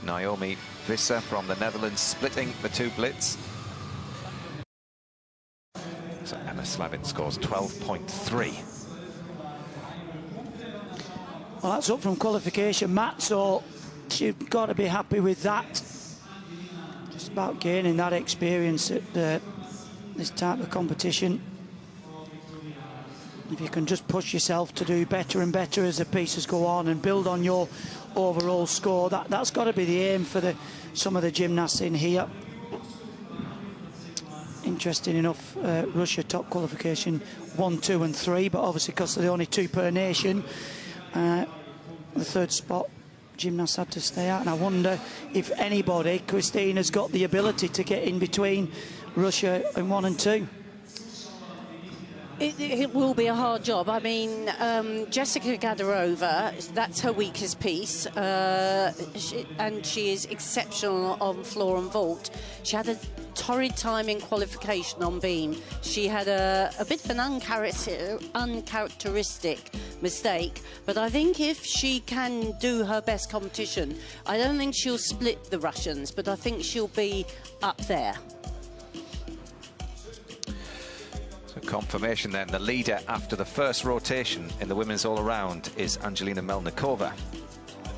Naomi Visser from the Netherlands splitting the two blitz. So Emma Slavin scores 12.3. Well, that's up from qualification, Matt, so you've got to be happy with that. Just about gaining that experience at this type of competition. If you can just push yourself to do better and better as the pieces go on and build on your overall score, that's got to be the aim for some of the gymnasts in here. Interesting enough, Russia top qualification 1, 2 and 3, but obviously because they're the only 2 per nation, the third spot gymnasts had to stay out. And I wonder if anybody, Christine, has got the ability to get in between Russia in 1 and 2. It will be a hard job. I mean, Jessica Gadarova, that's her weakest piece, and she is exceptional on floor and vault. She had a torrid time in qualification on beam. She had a bit of an uncharacteristic mistake, but I think if she can do her best competition, I don't think she'll split the Russians, but I think she'll be up there. Confirmation then, the leader after the first rotation in the women's all-around is Angelina Melnikova.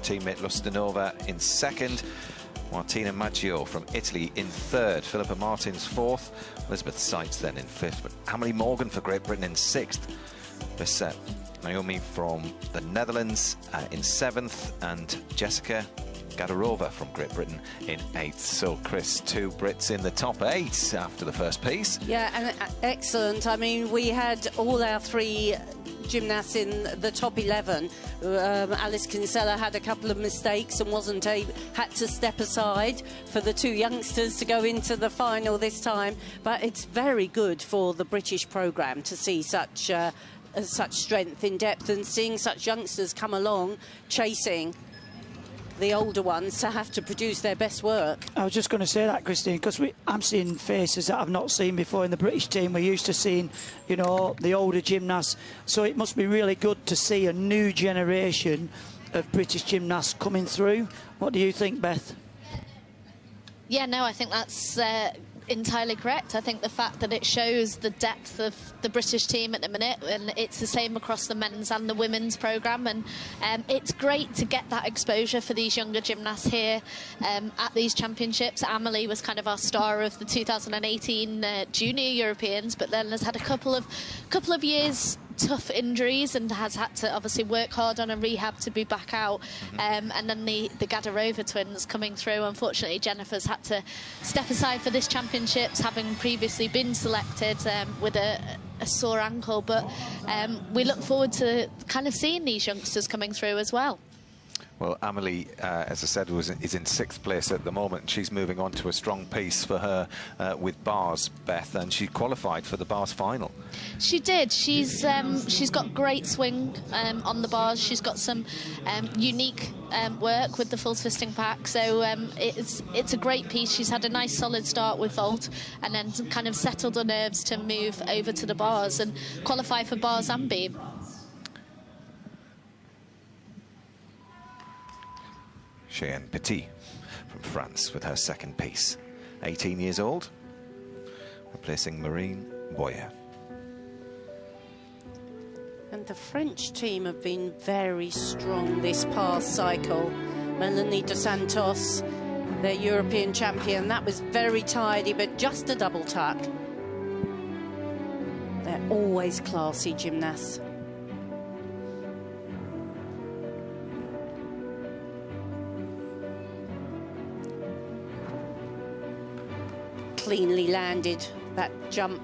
Teammate Listunova in second, Martina Maggio from Italy in third, Filipa Martins fourth, Elizabeth Seitz then in fifth, but Emily Morgan for Great Britain in sixth. This Naomi from the Netherlands in seventh, and Jessica Gadarova from Great Britain in 8th. So, Chris, 2 Brits in the top 8 after the first piece. Yeah, and excellent. I mean, we had all our 3 gymnasts in the top 11. Alice Kinsella had a couple of mistakes and had to step aside for the 2 youngsters to go into the final this time. But it's very good for the British programme to see such strength in depth and seeing such youngsters come along chasing the older ones to have to produce their best work. I was just going to say that, Christine, because I'm seeing faces that I've not seen before in the British team. We're used to seeing, you know, the older gymnasts. So it must be really good to see a new generation of British gymnasts coming through. What do you think, Beth? Yeah, no, I think that's entirely correct. I think the fact that it shows the depth of the British team at the minute, and it's the same across the men's and the women's programme, and it's great to get that exposure for these younger gymnasts here at these championships. Amelie was kind of our star of the 2018 Junior Europeans, but then has had a couple of years tough injuries and has had to obviously work hard on a rehab to be back out. And then the Gadarova twins coming through. Unfortunately, Jennifer's had to step aside for this championships, having previously been selected with a sore ankle. But we look forward to kind of seeing these youngsters coming through as well. Well, Amelie, as I said, is in 6th place at the moment. She's moving on to a strong piece for her with bars, Beth, and she qualified for the bars final. She did. She's got great swing on the bars. She's got some unique work with the full twisting pack. So it's a great piece. She's had a nice solid start with vault and then kind of settled her nerves to move over to the bars and qualify for bars and beam. Cheyenne Petit from France with her second piece. 18 years old, replacing Marine Boyer. And the French team have been very strong this past cycle. Melanie Dos Santos, their European champion, that was very tidy, but just a double tuck. They're always classy gymnasts. Cleanly landed that jump.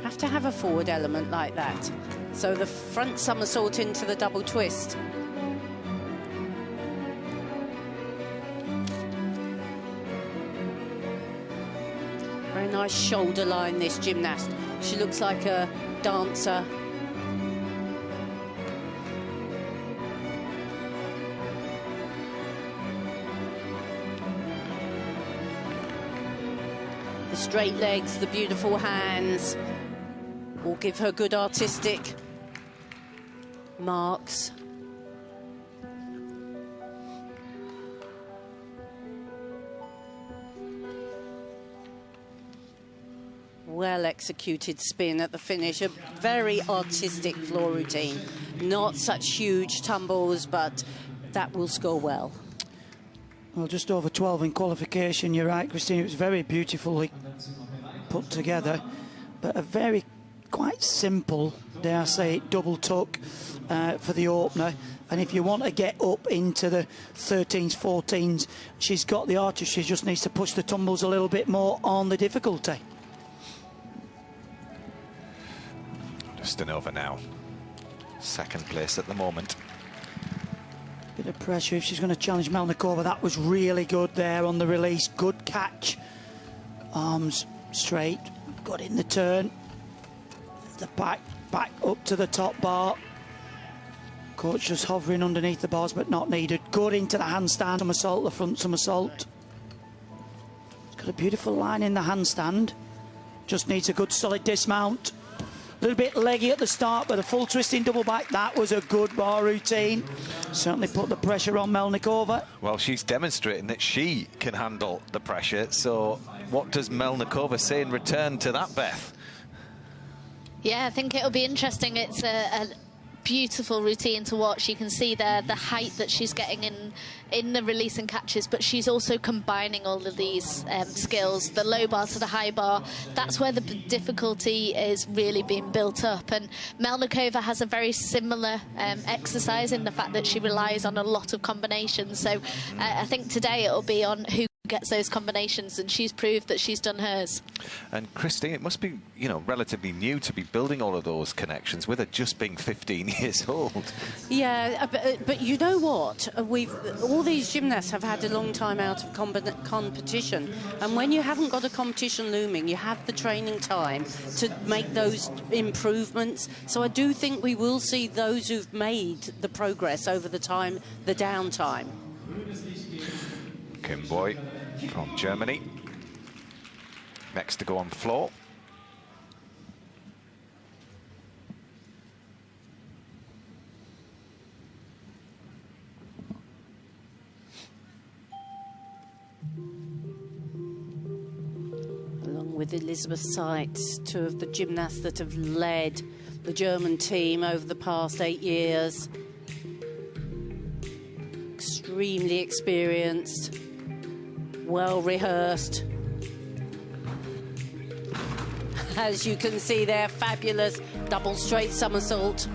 Have to have a forward element like that. So the front somersault into the double twist. Very nice shoulder line, this gymnast. She looks like a dancer. The straight legs, the beautiful hands will give her good artistic marks. Well executed spin at the finish, a very artistic floor routine. Not such huge tumbles, but that will score well. Well, just over 12 in qualification, you're right, Christine. It was very beautifully put together, but a very quite simple, dare I say, double tuck for the opener. And if you want to get up into the 13s, 14s, she's got the artistry. She just needs to push the tumbles a little bit more on the difficulty. Listunova now, second place at the moment. Bit of pressure if she's going to challenge Melnikova. That was really good there on the release. Good catch. Arms straight. Got in the turn. The back up to the top bar. Coach just hovering underneath the bars, but not needed. Good into the handstand somersault, the front somersault. It's got a beautiful line in the handstand. Just needs a good solid dismount. A little bit leggy at the start, but a full twisting double back. That was a good bar routine. Certainly put the pressure on Melnikova. Well, she's demonstrating that she can handle the pressure. So what does Melnikova say in return to that, Beth? Yeah, I think it'll be interesting. It's a beautiful routine to watch. You can see there the height that she's getting in the release and catches, but she's also combining all of these skills, the low bar to the high bar. That's where the difficulty is really being built up, and Melnikova has a very similar exercise in the fact that she relies on a lot of combinations. So I think today it'll be on who gets those combinations, and she's proved that she's done hers. And Christine, it must be, you know, relatively new to be building all of those connections with her just being 15 years old. Yeah, but you know what? All these gymnasts have had a long time out of competition, and when you haven't got a competition looming, you have the training time to make those improvements. So I do think we will see those who've made the progress over the downtime. Kim Boy from Germany, next to go on floor. Along with Elizabeth Seitz, two of the gymnasts that have led the German team over the past 8 years. Extremely experienced, well rehearsed. As you can see there, fabulous double straight somersault.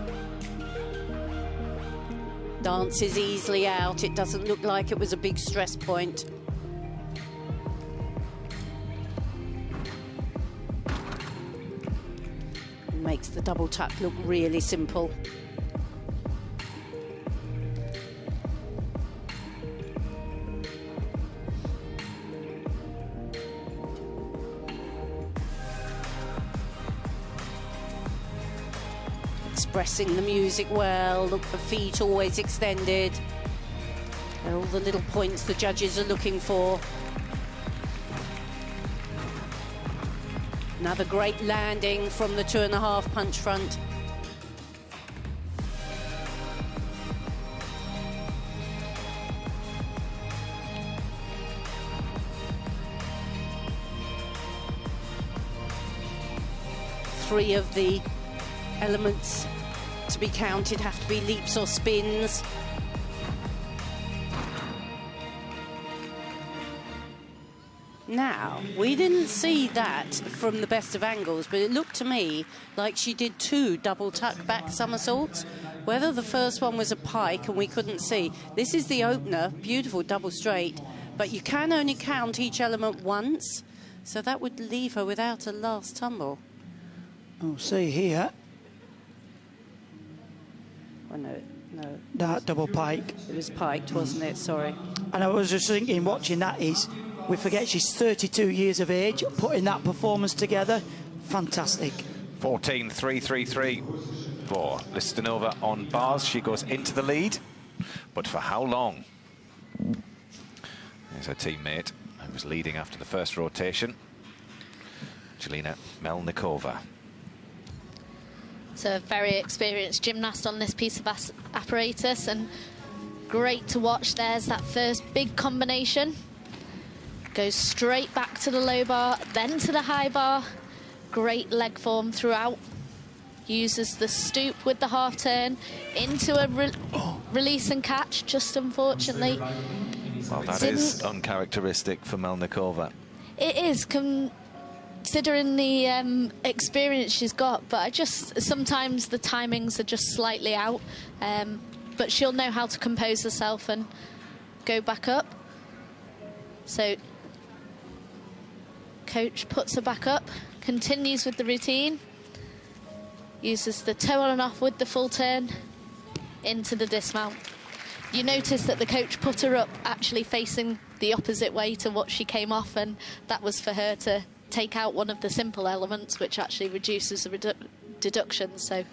Dances easily out. It doesn't look like it was a big stress point. Makes the double tuck look really simple. Expressing the music well. Look, the feet always extended. They're all the little points the judges are looking for. Another great landing from the 2.5 punch front. Three of the elements to be counted have to be leaps or spins. Now, we didn't see that from the best of angles, but it looked to me like she did 2 double tuck back somersaults. Whether the first one was a pike and we couldn't see. This is the opener, beautiful double straight, but you can only count each element once, so that would leave her without a last tumble. Oh, see here. Oh, no. That double pike. It was piked, wasn't it? Sorry. And I was just thinking, watching that, we forget she's 32 years of age, putting that performance together. Fantastic. 14.333 for Listunova on bars. She goes into the lead, but for how long? There's her teammate who was leading after the first rotation, Angelina Melnikova. So a very experienced gymnast on this piece of apparatus, and great to watch. There's that first big combination. Goes straight back to the low bar, then to the high bar. Great leg form throughout. Uses the stoop with the half turn into a release and catch, just unfortunately. Well, that is uncharacteristic for Melnikova. It is, considering the experience she's got, but sometimes the timings are just slightly out. But she'll know how to compose herself and go back up. So, coach puts her back up, continues with the routine. Uses the toe on and off with the full turn into the dismount. You notice that the coach put her up actually facing the opposite way to what she came off, and that was for her to take out one of the simple elements, which actually reduces the deduction. So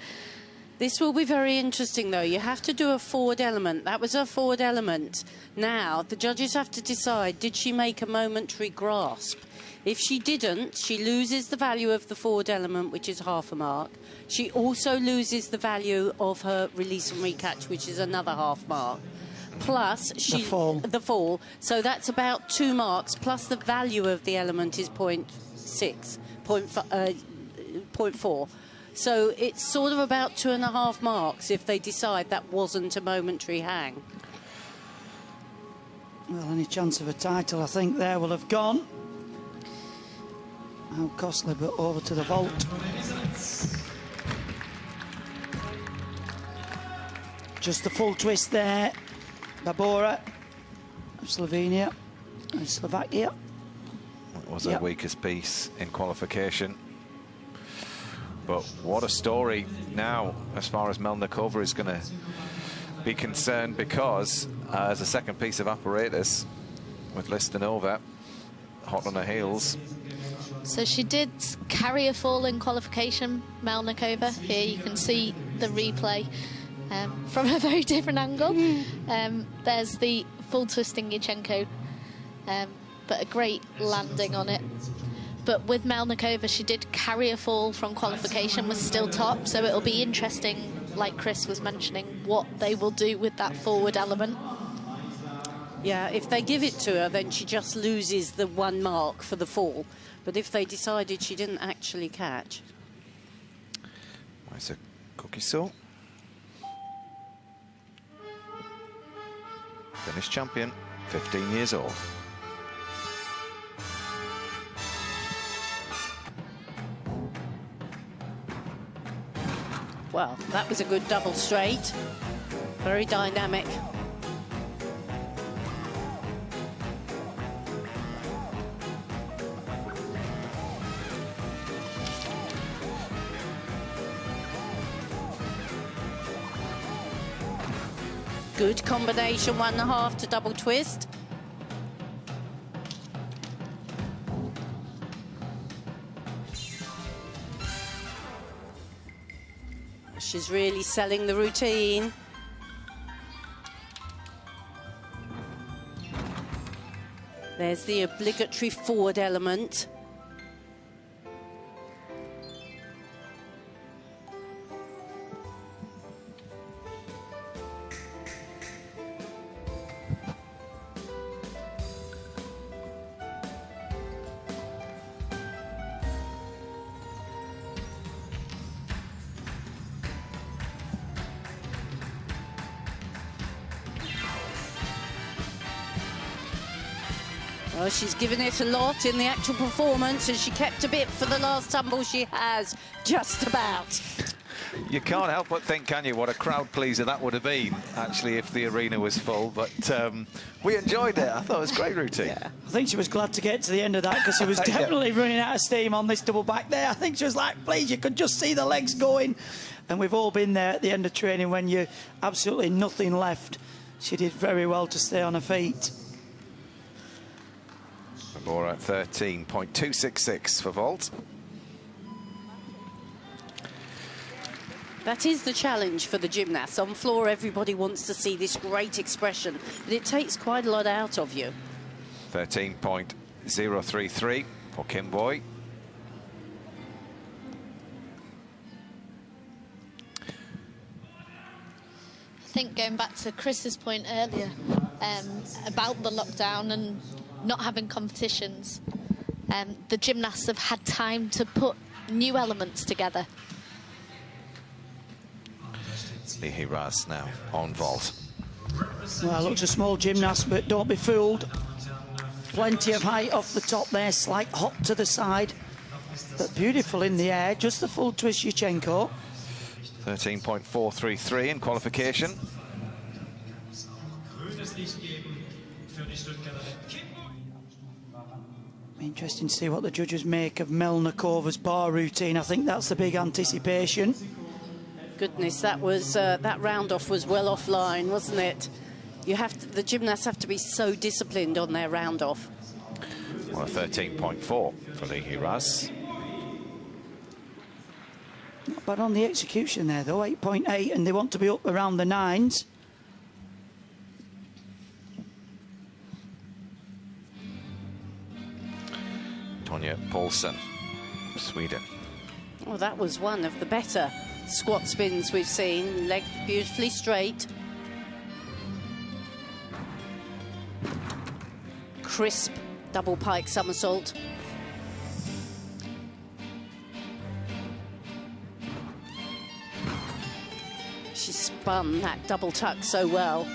this will be very interesting, though. You have to do a forward element. That was her forward element. Now, the judges have to decide, did she make a momentary grasp? If she didn't, she loses the value of the forward element, which is half a mark. She also loses the value of her release and recatch, which is another half mark. Plus, the fall. So that's about 2 marks, plus the value of the element is 0.4. So it's sort of about 2.5 marks if they decide that wasn't a momentary hang. Well, any chance of a title, I think, there will have gone. How costly, but over to the vault. Just the full twist there. Babora of Slovenia and Slovakia. It was our weakest piece in qualification. But what a story now as far as Melnikova is going to be concerned, because as a second piece of apparatus with listunova hot on her heels. So she did carry a fall in qualification, Melnikova. Here you can see the replay from a very different angle. There's the full twisting Yurchenko, but a great landing on it. But with Melnikova, she did carry a fall from qualification, was still top, so it'll be interesting, like Chris was mentioning, what they will do with that forward element. Yeah, if they give it to her, then she just loses the 1 mark for the fall. But if they decided she didn't actually catch... Where's a cookie saw? Finnish champion, 15 years old. Well, that was a good double straight. Very dynamic. Good combination, 1.5 to double twist. She's really selling the routine. There's the obligatory forward element. Well, she's given it a lot in the actual performance, and she kept a bit for the last tumble. She has, just about. You can't help but think, can you, what a crowd pleaser that would have been, actually, if the arena was full. But we enjoyed it. I thought it was a great routine. Yeah. I think she was glad to get to the end of that, because she was definitely running out of steam on this double back there. I think she was like, please, you could just see the legs going. And we've all been there at the end of training when you're absolutely nothing left. She did very well to stay on her feet. Babora at 13.266 for vault. That is the challenge for the gymnasts. On floor, everybody wants to see this great expression, but it takes quite a lot out of you. 13.033 for Kim Boy. I think going back to Chris's point earlier about the lockdown and not having competitions, the gymnasts have had time to put new elements together. Lihi Raz now on vault. Well, looks a small gymnast, but don't be fooled. Plenty of height off the top there, slight hop to the side, but beautiful in the air. Just the full twist, Yuchenko. 13.433 in qualification. Interesting to see what the judges make of Melnikova's bar routine. I think that's the big anticipation. Goodness, that was that round off was well offline, wasn't it? You have to, the gymnasts have to be so disciplined on their round off. Well, 13.4 for Lihi Raz. Not bad on the execution there, though. 8.8, and they want to be up around the 9s. Tonya Paulsen, Sweden. Well, that was one of the better squat spins we've seen. Leg beautifully straight. Crisp double pike somersault. She spun that double tuck so well.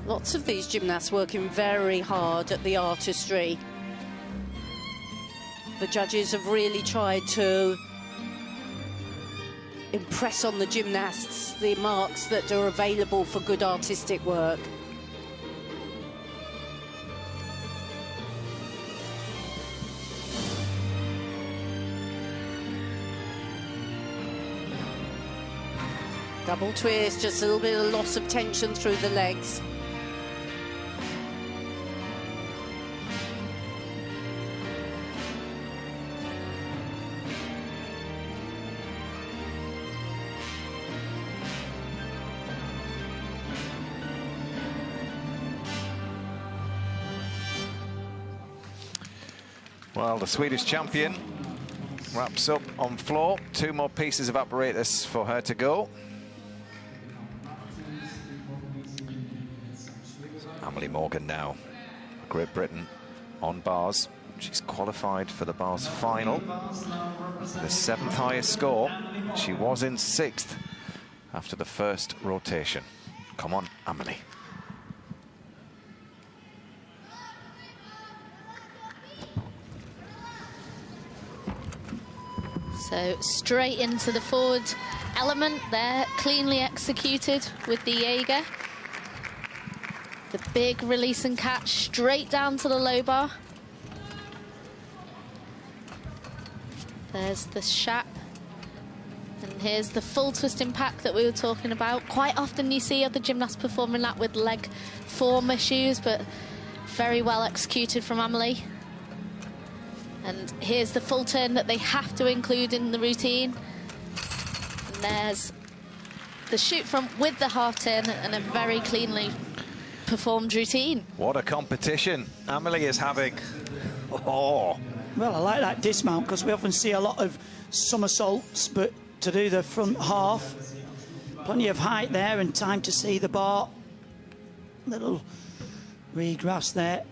Lots of these gymnasts working very hard at the artistry. The judges have really tried to impress on the gymnasts the marks that are available for good artistic work. Double twist, just a little bit of loss of tension through the legs. Well, the Swedish champion wraps up on floor. 2 more pieces of apparatus for her to go. Emily Morgan now, Great Britain, on bars. She's qualified for the bars final. The 7th highest score. She was in 6th after the first rotation. Come on, Emily. So straight into the forward element there, cleanly executed with the Jaeger. The big release and catch straight down to the low bar. There's the shap. And here's the full twist impact that we were talking about. Quite often you see other gymnasts performing that with leg form issues, but very well executed from Amelie. And here's the full turn that they have to include in the routine. And there's the shoot from with the half turn and a very cleanly performed routine. What a competition Amelie is having. Oh. Well, I like that dismount because we often see a lot of somersaults, but to do the front half, plenty of height there and time to see the bar. Little regrasp there.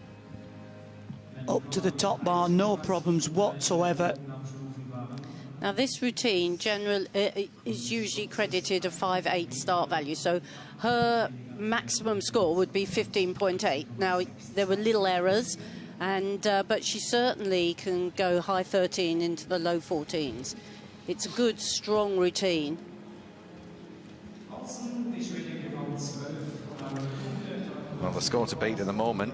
Up to the top bar, no problems whatsoever. Now this routine is usually credited a 5.8 start value, so her maximum score would be 15.8. Now there were little errors, and but she certainly can go high 13 into the low 14s. It's a good, strong routine. Well, the score to beat at the moment,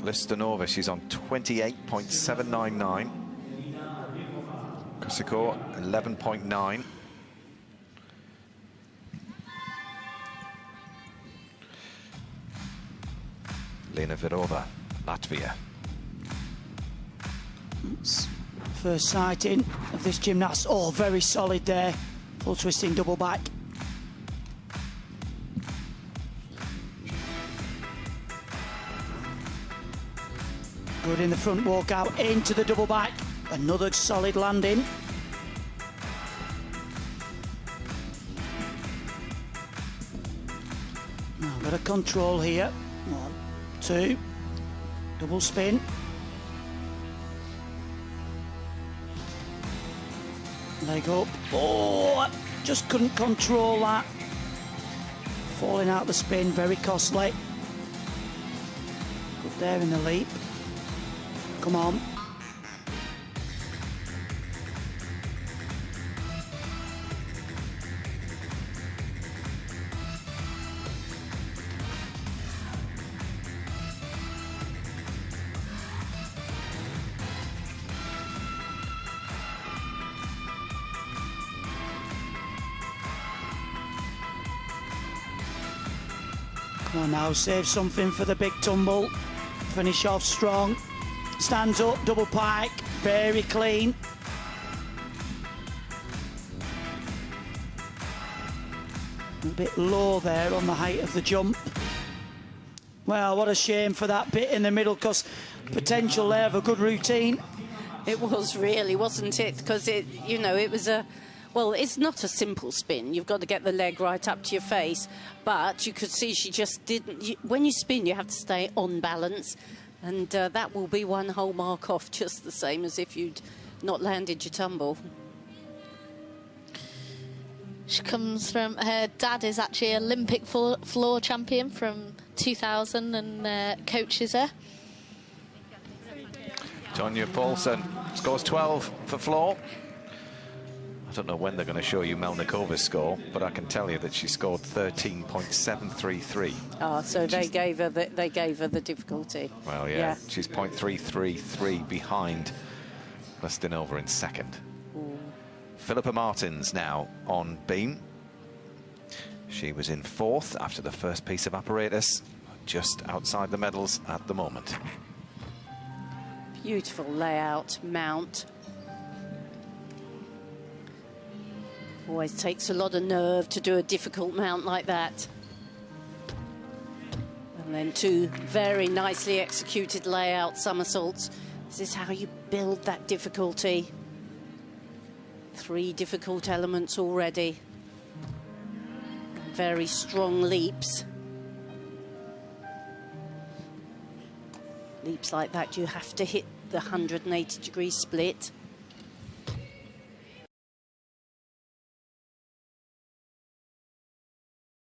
Listunova, she's on 28.799. Kosiko, 11.9. Lena Virova, Latvia. First sighting of this gymnast. Oh, very solid there. Full twisting double back. Good in the front walk out, into the double back. Another solid landing. Now, got a control here. 1, 2. Double spin. Leg up. Oh, just couldn't control that. Falling out the spin, very costly. Good there in the leap. Come on. Come on now, save something for the big tumble. Finish off strong. Stands up, double pike, very clean. A bit low there on the height of the jump. Well, what a shame for that bit in the middle, because potential there of a good routine. It was really, wasn't it? Because it, you know, it was a... Well, it's not a simple spin. You've got to get the leg right up to your face. But you could see she just didn't... when you spin, you have to stay on balance. And that will be one whole mark off, just the same as if you'd not landed your tumble. She comes from... Her dad is actually Olympic floor champion from 2000 and coaches her. Tonya Paulson scores 12 for floor. I don't know when they're going to show you Melnikova's score, but I can tell you that she scored 13.733. Oh, so they gave her the difficulty. Well, yeah. She's 0.333 behind Listunova in second. Ooh. Filipa Martins now on beam. She was in fourth after the first piece of apparatus, just outside the medals at the moment. Beautiful layout, mount. Always takes a lot of nerve to do a difficult mount like that. And then two very nicely executed layout somersaults. This is how you build that difficulty. 3 difficult elements already. Very strong leaps. Leaps like that, you have to hit the 180-degree split.